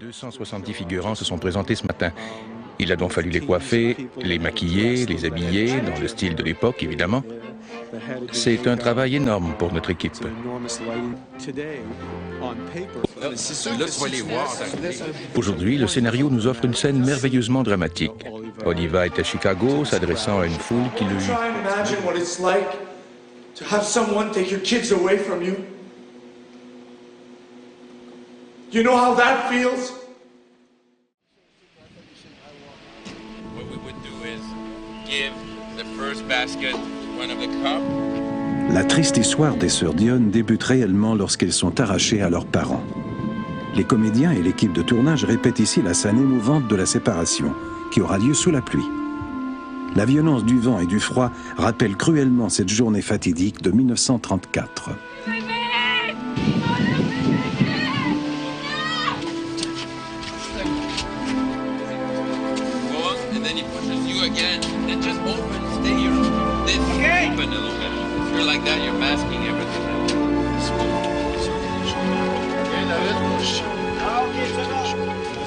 270 figurants se sont présentés ce matin. Il a donc fallu les coiffer, les maquiller, les habiller, dans le style de l'époque, évidemment. C'est un travail énorme pour notre équipe. Aujourd'hui, le scénario nous offre une scène merveilleusement dramatique. Oliva est à Chicago, s'adressant à une foule qui le hue. You know how that feels? What we would do is give the first basket to one of the cup. La triste histoire des sœurs Dionne débute réellement lorsqu'elles sont arrachées à leurs parents. Les comédiens et l'équipe de tournage répètent ici la scène émouvante de la séparation, qui aura lieu sous la pluie. La violence du vent et du froid rappelle cruellement cette journée fatidique de 1934.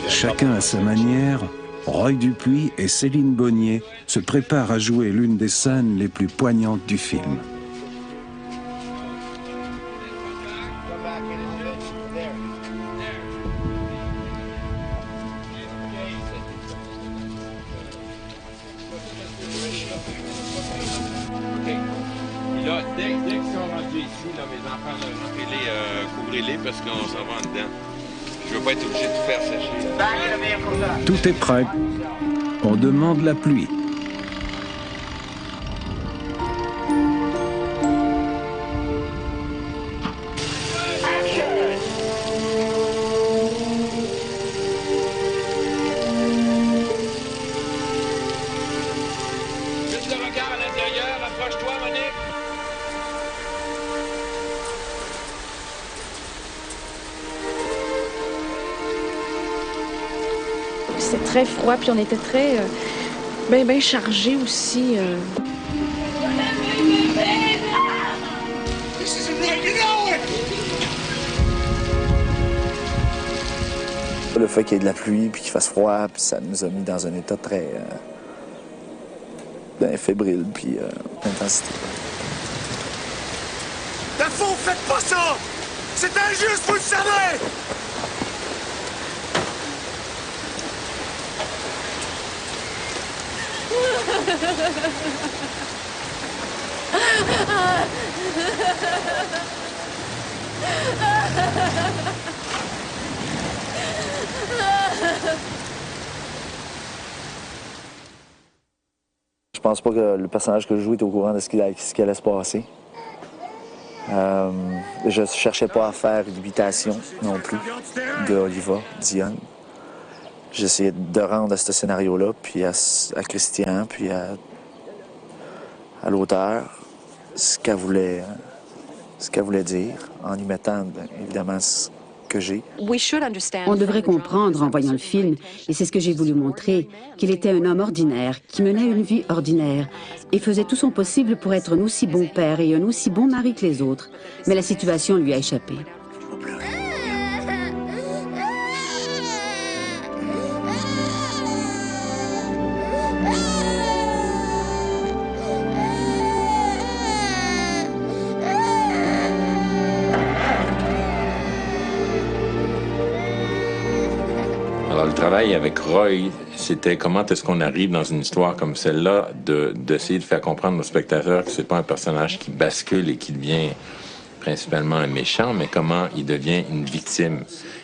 Chacun à sa manière, Roy Dupuis et Céline Bonnier se préparent à jouer l'une des scènes les plus poignantes du film. Là, dès qu'ils sont rendus ici, là, mes enfants, couvrez-les parce qu'on s'en va en dedans. Je veux pas être obligé de tout faire sécher. Tout est prêt. On demande la pluie. Juste le regard à l'intérieur, approche-toi, Monique. C'était très froid, puis on était très ben chargés aussi. Le fait qu'il y ait de la pluie puis qu'il fasse froid, puis ça nous a mis dans un état très fébrile puis d'intensité. La faux, faites pas ça! C'est injuste, vous le savez! Je pense pas que le personnage que je joue est au courant de ce qui allait se passer. Je cherchais pas à faire une imitation non plus de Oliva Dionne. J'essayais de rendre à ce scénario-là, puis à Christian, puis à l'auteur, ce qu'elle voulait dire, en y mettant évidemment ce que j'ai. On devrait comprendre en voyant le film, et c'est ce que j'ai voulu montrer, qu'il était un homme ordinaire, qui menait une vie ordinaire, et faisait tout son possible pour être un aussi bon père et un aussi bon mari que les autres. Mais la situation lui a échappé. Alors, le travail avec Roy, c'était comment est-ce qu'on arrive dans une histoire comme celle-là d'essayer de faire comprendre aux spectateurs que c'est pas un personnage qui bascule et qui devient principalement un méchant, mais comment il devient une victime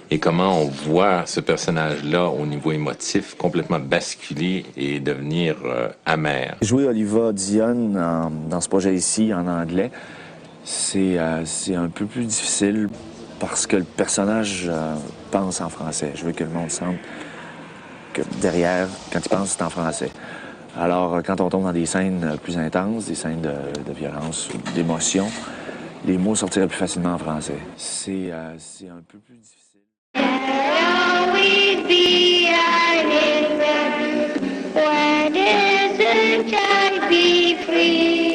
et comment on voit ce personnage-là au niveau émotif complètement basculer et devenir amer. Jouer Oliva Dionne dans ce projet ici en anglais, c'est un peu plus difficile parce que le personnage pense en français. Je veux que le monde sente que derrière, quand il pense, c'est en français. Alors, quand on tombe dans des scènes plus intenses, des scènes de violence ou d'émotion, les mots sortiraient plus facilement en français. C'est un peu plus difficile. Why doesn't I be free?